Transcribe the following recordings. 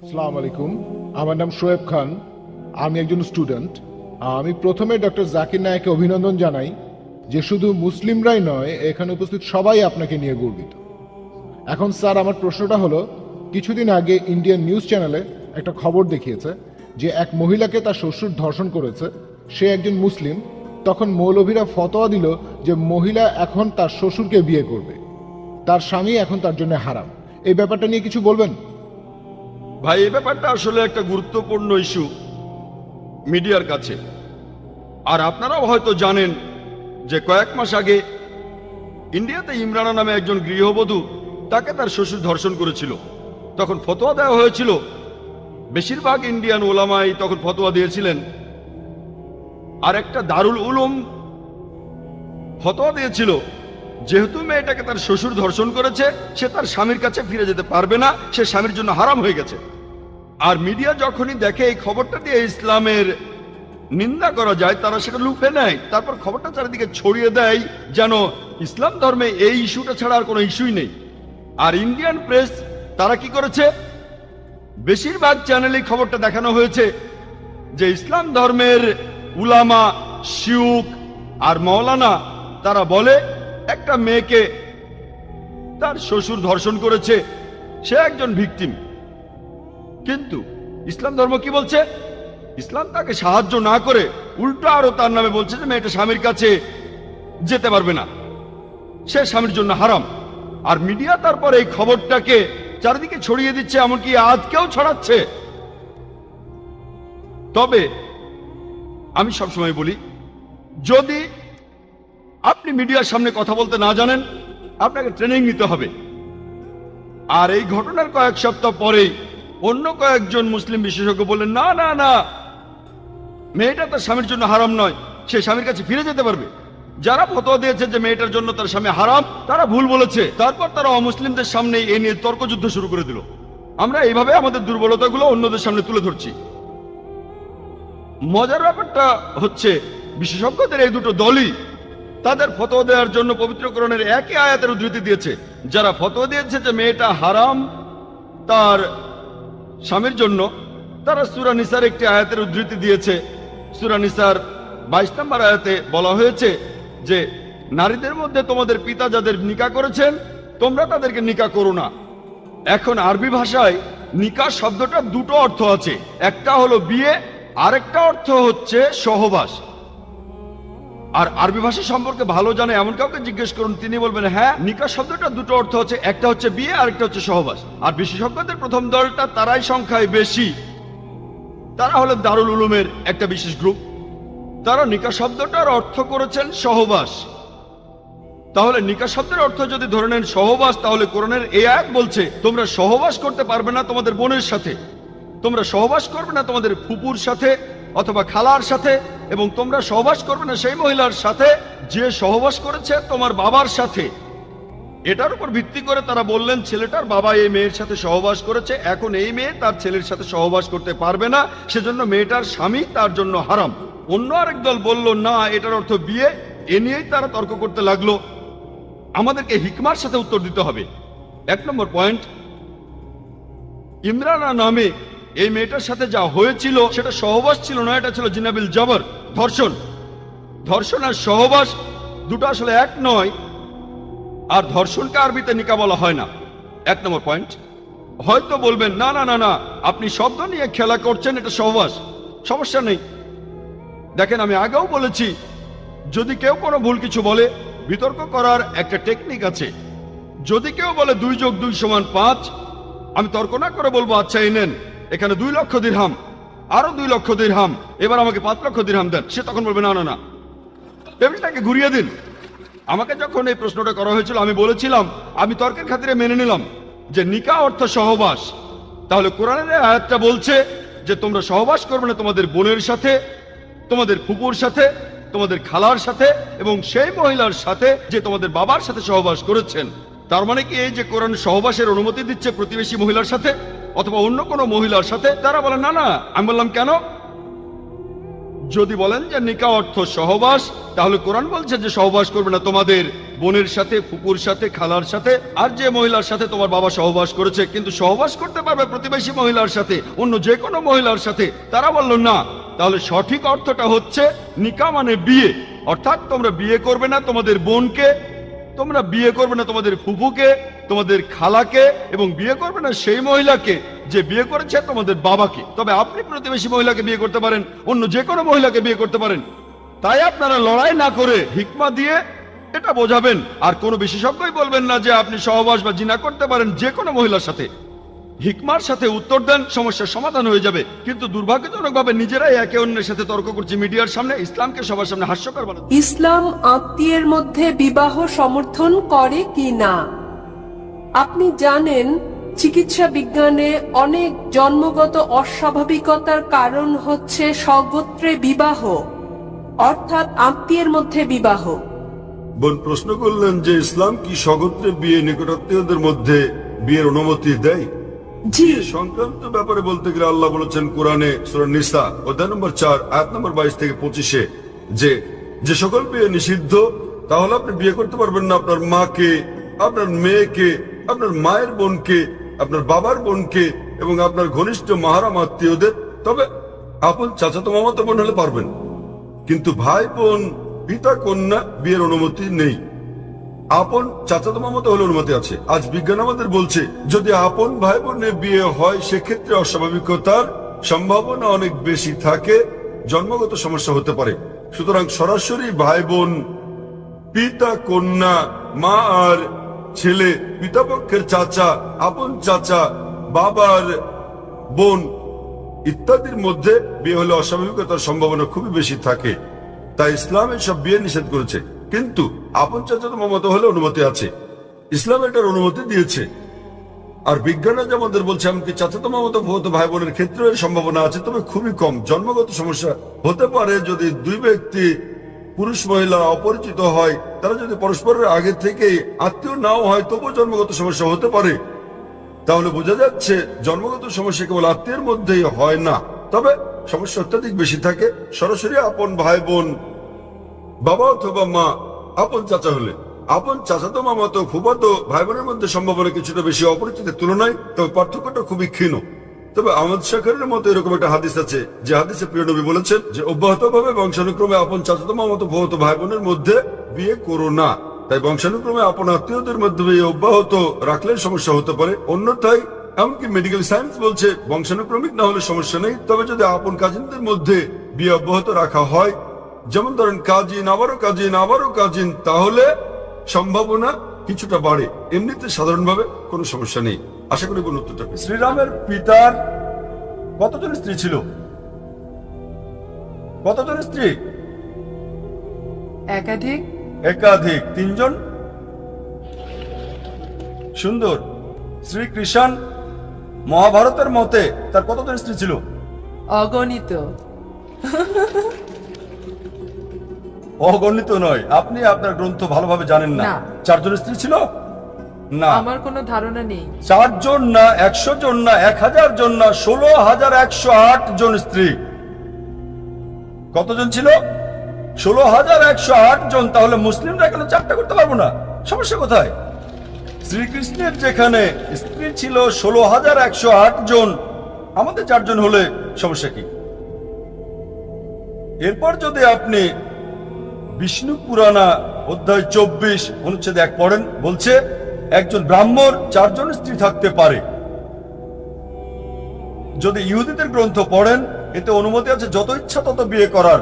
আসসালামু আলাইকুম। আমার নাম শোয়েব খান। আমি একজন স্টুডেন্ট। আমি প্রথমে ডক্টর জাকির নায়েককে অভিনন্দন জানাই যে শুধু মুসলিমরাই নয়, এখানে উপস্থিত সবাই আপনাকে নিয়ে গর্বিত। এখন স্যার, আমার প্রশ্নটা হলো, কিছুদিন আগে ইন্ডিয়ান নিউজ চ্যানেলে একটা খবর দেখিয়েছে যে এক মহিলাকে তার শ্বশুর ধর্ষণ করেছে। সে একজন মুসলিম। তখন মৌলভীরা ফতোয়া দিল যে মহিলা এখন তার শ্বশুরকে বিয়ে করবে, তার স্বামী এখন তার জন্য হারাম। এই ব্যাপারটা নিয়ে কিছু বলবেন? ভাই, এই ব্যাপারটা আসলে একটা গুরুত্বপূর্ণ ইস্যু মিডিয়ার কাছে। আর আপনারাও হয়তো জানেন যে কয়েক মাস আগে ইন্ডিয়াতে ইমরানা নামে একজন গৃহবধূ, তাকে তার শ্বশুর ধর্ষণ করেছিল। তখন ফতোয়া দেওয়া হয়েছিল, বেশিরভাগ ইন্ডিয়ান ওলামাই তখন ফতোয়া দিয়েছিলেন। আর একটা দারুল উলুম ফতোয়া দিয়েছিল, যেহেতু মেয়েটাকে তার শ্বশুর ধর্ষণ করেছে, সে তার স্বামীর কাছে ফিরে যেতে পারবে না, সে স্বামীর জন্য হারাম হয়ে গেছে। আর মিডিয়া যখনই দেখে এই খবরটা দিয়ে ইসলামের নিন্দা করা যায়, তারা সেটা লুফে নেয়, তারপর খবরটা চারিদিকে ছড়িয়ে দেয় যেন ইসলাম ধর্মে এই ইস্যুটা ছাড়া আর কোনো ইস্যুই নেই। আর ইন্ডিয়ান প্রেস তারা কি করেছে, বেশিরভাগ চ্যানেলে খবরটা দেখানো হয়েছে যে ইসলাম ধর্মের উলামা, শিউক আর মৌলানা তারা বলে একটা মেয়েকে তার শ্বশুর ধর্ষণ করেছে, সে একজন ভিকটিম। কিন্তু ইসলাম ধর্ম কি বলছে? ইসলাম তাকে সাহায্য না করে উল্টো আরো তার নামে বলছে যে মেয়েটা স্বামীর কাছে যেতে পারবে না, সে স্বামীর জন্য হারাম। আর মিডিয়া তারপর এই খবরটাকে চারিদিকে ছড়িয়ে দিচ্ছে, এমনকি আজকেও ছড়াচ্ছে। তবে আমি সবসময় বলি, যদি আপনি মিডিয়ার সামনে কথা বলতে না জানেন, আপনাকে ট্রেনিং নিতে হবে। আর এই ঘটনার কয়েক সপ্তাহ পরেই অন্য কয়েকজন মুসলিম বিশেষজ্ঞ বললেন, না না না, মেয়েটা তার স্বামীর জন্য হারাম নয়, সে স্বামীর কাছে ফিরে যেতে পারবে। যারা ফতোয়া দিয়েছে যে মেয়েটার জন্য তার স্বামী হারাম, তারা ভুল বলেছে। তারপর তারা অমুসলিমদের সামনে এ নিয়ে তর্কযুদ্ধ শুরু করে দিল। আমরা এইভাবে আমাদের দুর্বলতাগুলো অন্যদের সামনে তুলে ধরছি। মজার ব্যাপারটা হচ্ছে, বিশেষজ্ঞদের এই দুটো দলই তাদের ফতোয়া দেওয়ার জন্য পবিত্র কোরআনের একই আয়াতের উদ্ধৃতি দিয়েছে। যারা ফতোয়া দিয়েছে যে মেয়েটা হারাম তার স্বামীর জন্য, তারা সূরা নিসার একটি আয়াতের উদ্ধৃতি দিয়েছে। সূরা নিসার 22 নম্বর আয়াতে বলা হয়েছে যে নারীদের মধ্যে তোমাদের পিতা যাদের নিকাহ করেছেন, তোমরা তাদেরকে নিকাহ করো না। এখন আরবি ভাষায় নিকাহ শব্দটা দুটো অর্থ আছে, একটা হলো বিয়ে, আরেকটা অর্থ হচ্ছে সহবাস। আর আরবি ভাষা সম্পর্কে ভালো জানে এমন কাউকে জিজ্ঞেস করুন, তিনি বলবেন হ্যাঁ, নিকাহ শব্দটা দুটো অর্থ হচ্ছে, একটা হচ্ছে বিয়ে, আরেকটা হচ্ছে সহবাস। আর বিশেষজ্ঞদের প্রথম দলটা, তারাই সংখ্যায় বেশি, তারা হলো দারুল উলুমের একটা বিশেষ গ্রুপ। তারা নিকাহ শব্দটার অর্থ করেছেন সহবাস। তাহলে নিকাহ শব্দের অর্থ যদি ধরে নেন সহবাস, তাহলে কোরআনের এই আয়াত বলছে তোমরা সহবাস করতে পারবে না তোমাদের বোনের সাথে, তোমরা সহবাস করবে না তোমাদের ফুপুর সাথে অথবা খালার সাথে, এবং তোমরা সহবাস করবে না সেই মহিলার সাথে যে সহবাস করেছে তোমার বাবার সাথে। এটার উপর ভিত্তি করে তারা বললেন ছেলেটার বাবা এই মেয়ের সাথে সহবাস করেছে, এখন এই মেয়ে তার ছেলের সাথে সহবাস করতে পারবে না, সেজন্য মেয়েটার স্বামী তার জন্য হারাম। অন্য আরেক দল বলল না, এটার অর্থ বিয়ে। এ নিয়েই তারা তর্ক করতে লাগলো। আমাদেরকে হিকমার সাথে উত্তর দিতে হবে। 1 নম্বর পয়েন্ট, ইমরানা নামে এই মেয়েটার সাথে যা হয়েছিল সেটা সহবাস ছিল না, এটা ছিল জিনাবিল জবর, ধর্ষণ। ধর্ষণ আর সহবাস দুটো আসলে এক নয়, আর ধর্ষণকে আরবিতে নিকাহ বলা হয় না। 1 নম্বর পয়েন্ট। হয়তো বলবেন না না না না, আপনি শব্দ নিয়ে খেলা করছেন, এটা সহবাস, সমস্যা নেই। দেখেন, আমি আগেও বলেছি, যদি কেউ কোনো ভুল কিছু বলে, বিতর্ক করার একটা টেকনিক আছে। যদি কেউ বলে 2 যোগ 2 সমান 5, আমি তর্ক না করে বলবো আচ্ছা এই নেন, এখানে 2 লক্ষ দিরহাম, আরো 2 লক্ষ দিরহাম, এবার আমাকে 5 লক্ষ দিরহাম দেন। সে তখন বলবে না না না, টেবিলটাকে ঘুরিয়ে দিন। আমাকে যখন এই প্রশ্নটা করা হয়েছিল, আমি বলেছিলাম আমি তর্কের খাতিরে মেনে নিলাম যে নিকাহ অর্থ সহবাস। তাহলে কোরআনের আয়াতটা বলছে যে তোমরা সহবাস করবে না তোমাদের বোনের সাথে, তোমাদের ফুপুর সাথে, তোমাদের খালার সাথে, এবং সেই মহিলার সাথে যে তোমাদের বাবার সাথে সহবাস করেছেন। তার মানে কি এই যে কোরআন সহবাসের অনুমতি দিচ্ছে প্রতিবেশী মহিলার সাথে অথবা অন্য কোনো মহিলার সাথে? তারা বলে না না। আমি বললাম কেন? যদি বলেন যে নিকাহ অর্থ সহবাস, তাহলে কোরআন বলছে যে সহবাস করবে না তোমাদের বোনের সাথে, ফুপুর সাথে, খালার সাথে, আর যে মহিলার সাথে তোমার বাবা সহবাস করেছে, কিন্তু সহবাস করতে পারবে প্রতিবেশী মহিলার সাথে, অন্য যে কোনো মহিলার সাথে, তারা বলল না। তাহলে সঠিক অর্থটা হচ্ছে নিকা মানে বিয়ে, অর্থাৎ তোমরা বিয়ে করবে না তোমাদের বোনকে, তোমরা বিয়ে করবে না তোমাদের ফুফুকে, তোমাদের খালাকে, এবং বিয়ে করবে না সেই মহিলাকে যে বিয়ে করেছে তোমাদের বাবাকে। তবে আপনি প্রতিবেশী মহিলাকে বিয়ে করতে পারেন, অন্য যে কোনো মহিলাকে বিয়ে করতে পারেন। তাই আপনারা লড়াই না করে হিকমা দিয়ে এটা বোঝাবেন, আর কোনো বিশেষজ্ঞই বলবেন না যে আপনি সহবাস বা জিনা করতে পারেন যে কোনো মহিলার সাথে। হিকমার সাথে উত্তর দেন, সমস্যার সমাধান হয়ে যাবে। কিন্তু দুর্ভাগ্যজনকভাবে নিজেরাই একে অন্যের সাথে তর্ক করছি মিডিয়ার সামনে, ইসলামকে সবার সামনে হাস্যকর বানাচ্ছে। ইসলাম আত্মীয়ের মধ্যে বিবাহ সমর্থন করে কি না? আপনি জানেন, চিকিৎসা বিজ্ঞানে অনেক জন্মগত অস্বাভাবিকতার কারণ হচ্ছে স্বগোত্রে বিবাহ, অর্থাৎ আত্মীয়ের মধ্যে বিবাহ। বোন প্রশ্ন করলেন যে ইসলাম কি স্বগোত্রে বিয়ে, নিকটাত্মীয়দের মধ্যে বিয়ের অনুমতি দেয়? জি, বিয়ে সংক্রান্ত ব্যাপারে বলতে গেলে আল্লাহ বলেছেন কোরআনে সূরা নিসা অধ্যায় নম্বর 4 আয়াত নম্বর 22 থেকে 25 যে যে সকল বিয়ে নিষিদ্ধ, তাহলে আপনি বিয়ে করতে পারবেন না আপনার মাকে, আপনার মেয়েকে, আপনার মায়ের বোনকে, আপনার বাবার বোনকে এবং আপনার ঘনিষ্ঠ মাহারাম আত্মীয়দের। তবে আপন চাচাতো মামাতো বোন হলে পারবেন, কিন্তু ভাই বোন, পিতা কন্যা বিয়ের অনুমতি নেই। আপন চাচাতো মামাতো হলে অনুমতি আছে। আজ বিজ্ঞান আমাদের বলছে যদি আপন ভাই বোনের বিয়ে হয় সেক্ষেত্রে অস্বাভাবিকতার সম্ভাবনা অনেক বেশি থাকে, জন্মগত সমস্যা হতে পারে। সুতরাং সরাসরি ভাই বোন, পিতা কন্যা, মা আর ছেলে, পিতাপক্ষের চাচা, আপন চাচা, বাবার বোন ইত্যাদির মধ্যে বিয়ে হলে অস্বাভাবিকতার সম্ভাবনা খুবই বেশি থাকে। তাই ইসলাম এসব বিয়ে নিষেধ করেছে, কিন্তু আপন চাচাতো মামাতো হলে অনুমতি আছে। ইসলাম এটার অনুমতি দিয়েছে। আর বিজ্ঞান যে আমাদের বলছে এমনকি চাচাতো মামাতো ফুফাতো ভাই বোনের ক্ষেত্রে এর সম্ভাবনা আছে, তবে খুবই কম। জন্মগত সমস্যা হতে পারে যদি দুই ব্যক্তি, পুরুষ মহিলা অপরিচিত হয়, তারা যদি পরস্পরের আগে থেকেই আত্মীয় নাও হয়, তবুও জন্মগত সমস্যা হতে পারে। তাহলে বোঝা যাচ্ছে জন্মগত সমস্যা কেবল আত্মীয়ের মধ্যেই হয় না, তবে সমস্যা অত্যাধিক বেশি থাকে সরাসরি আপন ভাই বোন, বাবা অথবা মা, আপন চাচা হলে। আপন চাচাতো মামাতো ফুফাতো ভাই বোনের মধ্যে সম্ভাবনা কিছুটা বেশি অপরিচিতের তুলনায়, তবে পার্থক্যটা খুবই ক্ষীণ। তবে আহমদ শাকরের মতো এরকম একটা হাদিস আছে, যে হাদিসে প্রিয় নবী বলেছেন যে অব্যাহতভাবে বংশানুক্রমে আপন চাচাতো মামাতো ফুফাতো ভাই বোনের মধ্যে বিয়ে করো না। তাই বংশানুক্রমে আপন আত্মীয়দের মধ্যে বিয়ে অব্যাহত রাখলে সমস্যা হতে পারে। অন্যথায় এমনকি মেডিকেল সায়েন্স বলছে বংশানুক্রমিক না হলে সমস্যা নেই, তবে যদি আপন কাজিনদের মধ্যে বিয়ে অব্যাহত রাখা হয়, যেমন ধরেন কাজিন আবারও কাজিন আবারও কাজিন, তাহলে সম্ভাবনা কিছুটা বাড়ে। এমনিতে সাধারণভাবে কোনো সমস্যা নেই। আশা করি কোন উত্তরটা পেয়েছি। শ্রীরামের পিতার কতজন স্ত্রী ছিল? কতজন স্ত্রী? একাধিক। একাধিক, 3 জন। সুন্দর। শ্রীকৃষ্ণ মহাভারতের মতে তার কতজন স্ত্রী ছিল? অগণিত। অগণিত নয়, আপনি আপনার গ্রন্থ ভালোভাবে জানেন না। না। 4 জন স্ত্রী ছিল না? আমার কোনো ধারণা নেই। 4 জন না, 100 জন না, 1000 জন না, 16,108 জন স্ত্রী। কতজন ছিল? 16,108 জন। তাহলে মুসলিমরা কেন 4টা করতে পারবো না? সমস্যা কোথায়? শ্রীকৃষ্ণের যেখানে স্ত্রী ছিল 16,108 জন, আমাদের 4 জন হলে সমস্যা কি? এরপর যদি আপনি বিষ্ণু পুরাণা অধ্যায় 24 অনুচ্ছেদ 1 পড়েন, বলছে একজন ব্রাহ্মণ 4 জন স্ত্রী থাকতে পারে। যদি ইহুদিদের গ্রন্থ পড়েন, এতে অনুমতি আছে যত ইচ্ছা তত বিয়ে করার।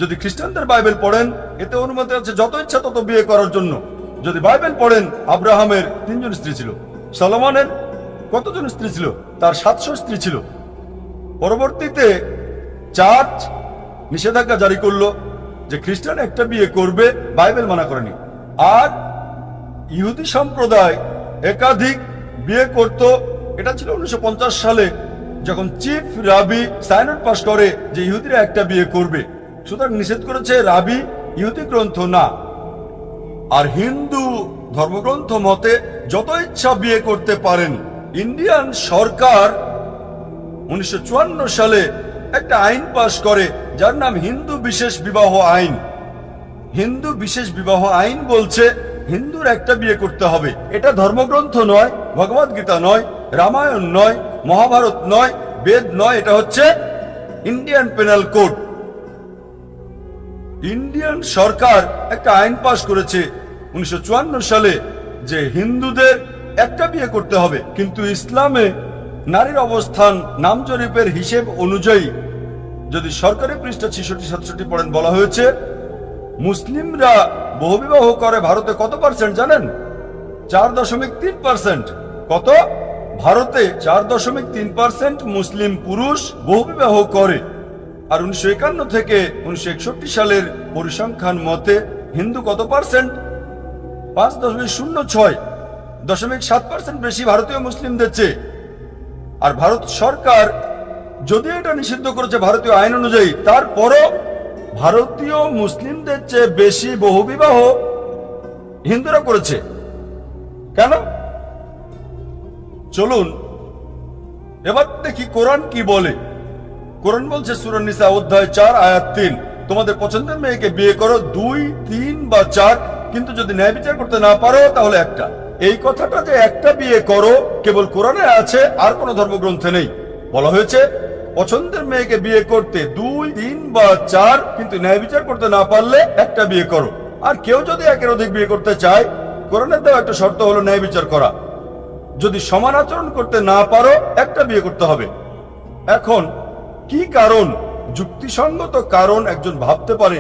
যদি খ্রিস্টানদের বাইবেল পড়েন, এতে অনুমতি আছে যত ইচ্ছা তত বিয়ে করার জন্য। যদি বাইবেল পড়েন, আব্রাহামের 3 জন স্ত্রী ছিল। সলোমনের কতজন স্ত্রী ছিল? তার 700 স্ত্রী ছিল। পরবর্তীতে চার্চ নিষেধাজ্ঞা জারি করলো যে খ্রিস্টান একটা বিয়ে করবে, বাইবেল মানা করেনি। আর ইহুদি সম্প্রদায় একাধিক বিয়ে করত। এটা ছিল 1950 সালে, যখন চিফ রাবি সাইনড পাস করে যে ইহুদিরা একটা বিয়ে করবে। সুতরাং নিষেধ করেছে রাবি, ইহুদি গ্রন্থ না। আর হিন্দু ধর্মগ্রন্থ মতে যত ইচ্ছা বিয়ে করতে পারেন। ইন্ডিয়ান সরকার 1954 সালে একটা আইন পাশ করে যার নাম হিন্দু বিশেষ বিবাহ আইন। হিন্দু বিশেষ বিবাহ আইন বলছে হিন্দুর একটা বিয়ে করতে হবে। এটা ধর্মগ্রন্থ নয়, ভগবদ গীতা নয়, রামায়ণ নয়, মহাভারত নয়, বেদ নয়, এটা হচ্ছে ইন্ডিয়ান পেনাল কোড। ইন্ডিয়ান সরকার একটা আইন পাশ করেছে 1954 সালে যে হিন্দুদের একটা বিয়ে করতে হবে, কিন্তু ইসলামে নারীর অবস্থান নাম জরিপের হিসেব অনুযায়ী যদি সরকারি পৃষ্ঠা 66-67 পড়েন, বলা হয়েছে মুসলিমরা বহুবিবাহ করে ভারতে কত পার্সেন্ট জানেন? 4.3%। কত? ভারতে 4.3% মুসলিম পুরুষ বহুবিবাহ করে। আর 1951 থেকে 1961 সালের পরিসংখ্যান মতে হিন্দু কত পার্সেন্ট? 5.06, 0.7% বেশি ভারতীয় মুসলিমদের চেয়ে। আর ভারত সরকার যদি এটা নিষিদ্ধ করেছে ভারতীয় আইন অনুযায়ী, তারপরও ভারতীয় মুসলিমদের চেয়ে বেশি বহুবিবাহ হিন্দুরা করেছে। কেন? চলুন এবার দেখি কোরআন কি বলে। কোরআন বলছে সূরা নিসা অধ্যায় 4 আয়াত 3, তোমাদের পছন্দের মেয়েকে বিয়ে করো 2, 3 বা 4, কিন্তু যদি ন্যায় বিচার করতে না পারো তাহলে একটা। এই কথাটা যে একটা বিয়ে করো কেবল কোরআনে আছে, আর কোনো ধর্মগ্রন্থে নেই। বলা হয়েছে পছন্দের মেয়েকে বিয়ে করতে 2, 3 বা 4, কিন্তু ন্যায় বিচার করতে না পারলে একটা বিয়ে করো। আর কেউ যদি একের অধিক বিয়ে করতে চায়, কোরআনের দেওয়া একটা শর্ত হলো ন্যায় বিচার করা। যদি সমান আচরণ করতে না পারো একটা বিয়ে করতে হবে। এখন কি কারণ, যুক্তিসঙ্গত কারণ একজন ভাবতে পারে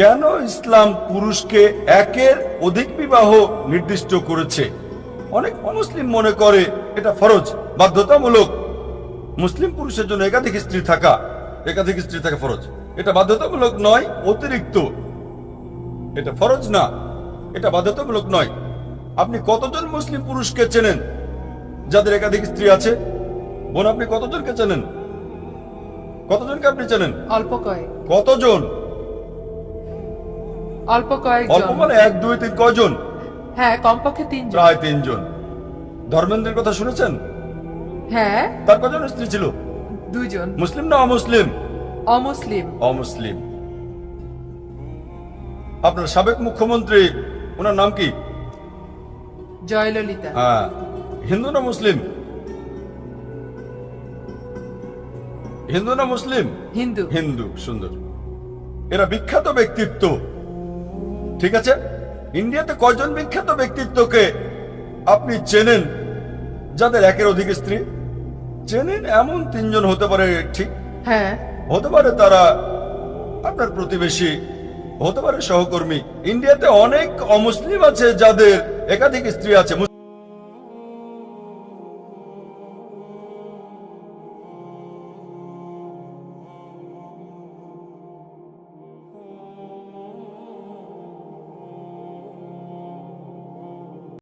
কেন ইসলাম পুরুষকে একের অধিক বিবাহ নির্দিষ্ট করেছে? অনেক অমুসলিম মনে করে এটা ফরজ, বাধ্যতামূলক। মুসলিম পুরুষের জন্য একাধিক স্ত্রী থাকা ফরজ। এটা বাধ্যতামূলক নয়, অতিরিক্ত। এটা ফরজ না, এটা বাধ্যতামূলক নয়। আপনি কতজন মুসলিম পুরুষকে চেনেন যাদের একাধিক স্ত্রী আছে? বোন, আপনি কতজনকে চেনেন? কতজনকে আপনি চেনেন? অল্প কয়েক। কতজন? অল্প কয়েকজন। অল্প মানে 1, 2, 3 কয়জন? হ্যাঁ, কমপক্ষে 3 জন। প্রায় 3 জন। ধর্মেন্দ্রের কথা শুনেছেন? হ্যাঁ, তার কজন স্ত্রী ছিল? 2 জন। মুসলিম না অমুসলিম? অমুসলিম। অমুসলিম। আপনার সাবেক মুখ্যমন্ত্রী, ওনার নাম কি? জয়ললিতা। হ্যাঁ, হিন্দু না মুসলিম? হিন্দু না মুসলিম? হিন্দু। হিন্দু। সুন্দর। এরা বিখ্যাত ব্যক্তিত্ব, ঠিক আছে? ইন্ডিয়াতে কয়জন বিখ্যাত ব্যক্তিত্বকে আপনি চেনেন যাদের একের অধিক স্ত্রী? চেনেন এমন 3 জন হতে পারে, ঠিক? হ্যাঁ, হতে পারে তারা আপনার প্রতিবেশী, হতে পারে সহকর্মী। ইন্ডিয়াতে অনেক অমুসলিম আছে যাদের একাধিক স্ত্রী আছে।